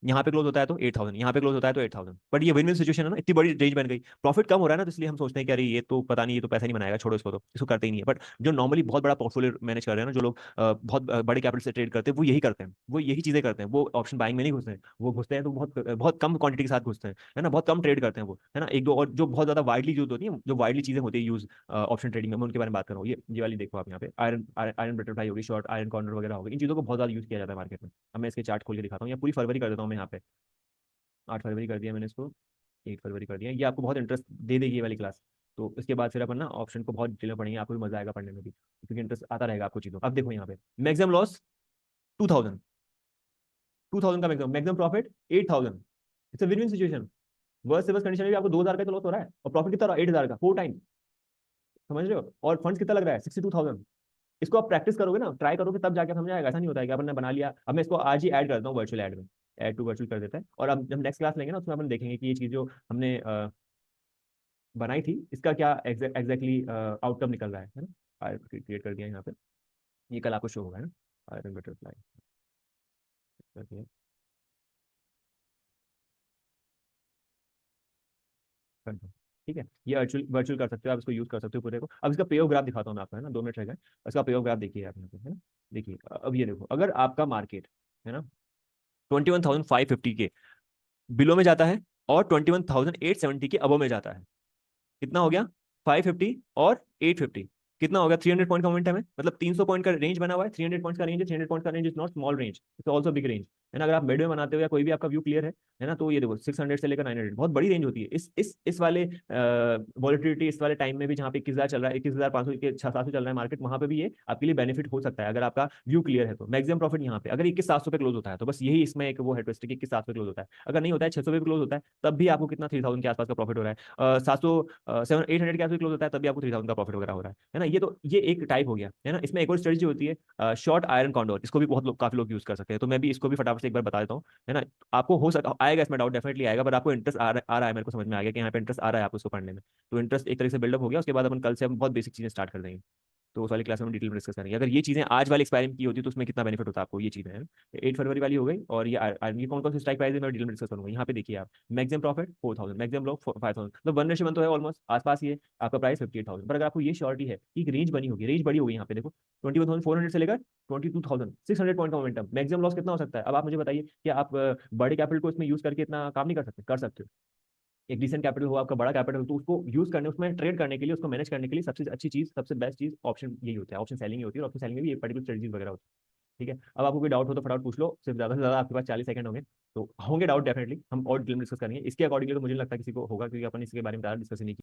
यहाँ पे क्लोज होता है तो 8,000, यहाँ पे क्लोज होता है तो 8,000। बट ये विन विन सिचुएशन है ना, इतनी बड़ी रेंज बन गई, प्रॉफिट कम हो रहा है ना, तो इसलिए हम सोचते हैं कि अरे ये तो पता नहीं, ये तो पैसा नहीं बनाएगा, छोड़ो इसको, तो इसको करते ही नहीं है। बट जो नॉर्मली बहुत बड़ा पोर्टफोलियो मैनेज कर रहे हैं ना, जो लोग बहुत बड़े कैपिटल से ट्रेड करते हैं, वो यही करते हैं, वो यही चीजें करते हैं। वो ऑप्शन बाइंग में नहीं घुसते हैं, वो घुसते हैं तो बहुत बहुत कम क्वांटिटी के साथ घुसते हैं, है ना, बहुत कम ट्रेड करते हैं वो, है ना। एक दो और जो बहुत ज्यादा वाइडली यूज होती है, जो वाइडली चीजें होती है यूज ऑप्शन ट्रेडिंग में, मैं उनके बारे में बात कर रहा हूँ। ये वाली देखो आप यहाँ पे, आयरन आयरन बटरफ्लाई होगी, शॉर्ट आयरन कॉर्नर वगैरह होगी, इन चीजों को बहुत ज्यादा यूज किया जाता है मार्केट में। अब मैं इसके चार्ट खोल के दिखाता हूँ, या पूरी फरवरी कर देता हूँ मैं यहाँ पे। 8 फरवरी कर दिया मैंने इसको, 8 फरवरी कर दिया। ये आपको बहुत इंटरेस्ट दे देगी ये वाली क्लास। तो इसके बाद फिर अपन ना ऑप्शन को बहुत डिटेल में पढ़ेंगे, आपको भी मजा आएगा पढ़ने में भी, क्योंकि इंटरेस्ट आता रहेगा आपको चीज़ों। अब देखो यहाँ पे मैक्सिमम लॉस 2,000, 2,000 का maximum, maximum profit 8,000। It's win win situation. Worst से वर्स्ट कंडीशन में भी आपको 2,000 का तो लॉस हो रहा है, और प्रॉफिट कितना हो रहा है? 8,000 का, 4 टाइम। समझ रहे हो? और फंड्स कितना लग रहा है? 62,000। इसको आप प्रैक्टिस करोगे ना, ट्राई करोगे, तब जाके समझ आएगा। ऐसा नहीं होता है कि अपन ने बना लिया। अब मैं इसको आज ही ऐड करता हूँ वर्चुअल ऐड में, ऐड टू वर्चुअल कर देता है। और अब जब नेक्स्ट क्लास लेंगे ना, उसमें अपन देखेंगे कि ये चीज जो हमने बनाई थी, इसका क्या एग्जैक्टली आउटकम निकल रहा है ना। क्रिएट कर दिया यहाँ पे, ये कल आपको शो होगा, है ना। आयरन बटरफ्लाई कर दिया, कर दो। ठीक है, ये वर्चुअल वर्चुअल कर सकते हो आप, इसको यूज कर सकते हो पूरे को। अब इसका पे ऑफ ग्राफ दिखाता हूँ मैं आपको, है ना, 2 मिनट रह गए। इसका पे ऑफ ग्राफ देखिए आप यहाँ पे, है ना। देखिए अब ये देखो, अगर आपका मार्केट, है ना, 21,550 के बिलो में जाता है और 21,870 के अबो में जाता है, कितना हो गया? 550 और 850, कितना हो गया? 300 पॉइंट का मोमेंटम है, मतलब 300 पॉइंट का रेंज बना हुआ है। 300 पॉइंट का रेंज है, 300 पॉइंट का range is not small range, it's also big range, है ना। अगर आप मिड में बनाते हो या कोई भी आपका व्यू क्लियर है ना, तो ये देखो 600 से लेकर 900 बहुत बड़ी रेंज होती है। इस वाले वॉलिटिलिटी, इस वाले टाइम में भी, जहाँ पे 21,000 चल रहा है, 21,500 के 700 चल रहा है मार्केट, वहां पे भी ये आपके लिए बेनिफिट हो सकता है अगर आपका व्यू क्लियर है। तो मैक्सिमम प्रॉफिट यहाँ पे अगर 21,700 पे क्लोज होता है, तो बस यही इसमें एक वो है ट्विस्ट, 21,700 पे क्लोज होता है। अगर नहीं होता है, 600 पे क्लोज होता है, तब भी आपको कितना 3,000 के आसपास का प्रॉफिट हो रहा है। 700 800 के आसपास क्लोज होता है, तब भी आपको 3,000 का प्रॉफिट वगैरह हो रहा है ना। ये तो ये एक टाइप हो गया, है ना। इसमें एक और स्ट्रेटजी होती है शॉर्ट आयरन कॉन्डोर, इसको भी बहुत लोग, काफी लोग यूज कर सकते हैं। तो मैं भी इसको भी फटाफट से एक बार बता देता हूँ, है ना। आपको हो सका आएगा इसमें डाउट, डेफिनेटली आएगा, पर आपको इंटरेस्ट आ रहा है, मेरे को समझ में आ गया कि यहाँ पे इंटरेस्ट आ रहा है आपको इसको पढ़ने में। तो इंटरेस्ट एक तरह से बिल्डअप हो गया, उसके बाद अपन कल से हम बहुत बेसिक चीजें स्टार्ट कर देंगे। तो उस वाली क्लास में हम डिटेल में डिस्कस करेंगे। अगर ये चीजें आज वाले एक्सपेरिमेंट की होती तो उसमें कितना बेनिफिट होता आपको, ये चीजें हैं। 8 फरवरी वाली हो गई, और ये कौन कौन सी स्ट्राइक प्राइस है मैं डिटेल में डिस्कस करूंगा। यहाँ पे देखिए आप, मैक्सिमम प्रॉफिट 4,000, मैक्सिमम लॉस 5,000, तो 1:1 तो है ऑलमोस्ट आसपास ही है। आपका प्राइस 58,000। पर अगर आपको ये श्योरिटी है कि एक रेंज बनी होगी, रेंज बड़ी होगी, यहाँ पे देखो 21,400 से लेकर 22,600 पॉइंट का मोमेंटम, मैक्सिमम लॉस कितना हो सकता है? अब आप मुझे बताइए कि आप बड़े कैपिटल को इसमें यूज करके इतना काम नहीं कर सकते? कर सकते हो। एक डिसेंट कैपिटल हो आपका, बड़ा कैपिटल हो, तो उसको यूज करने, उसमें ट्रेड करने के लिए, उसको मैनेज करने के लिए सबसे अच्छी चीज, सबसे बेस्ट चीज ऑप्शन यही होता है, ऑप्शन सेलिंग ही होती है। और ऑप्शन सेलिंग में भी एक पर्टिकुलर स्ट्रेटजीज वगैरह होती है। ठीक है, अब आपको कोई डाउट हो तो फटाफट पूछ लो, सिर्फ ज्यादा से ज्यादा आपके पास 40 सेकंड होंगे, तो होंगे डाउट डेफिनेटली, हम और डिटेल में डिस्कस करेंगे। इसके अकॉर्डिंगली तो मुझे नहीं लगता किसी को होगा, क्योंकि अपन इसके बारे में ज़्यादा डिस्कस नहीं किया।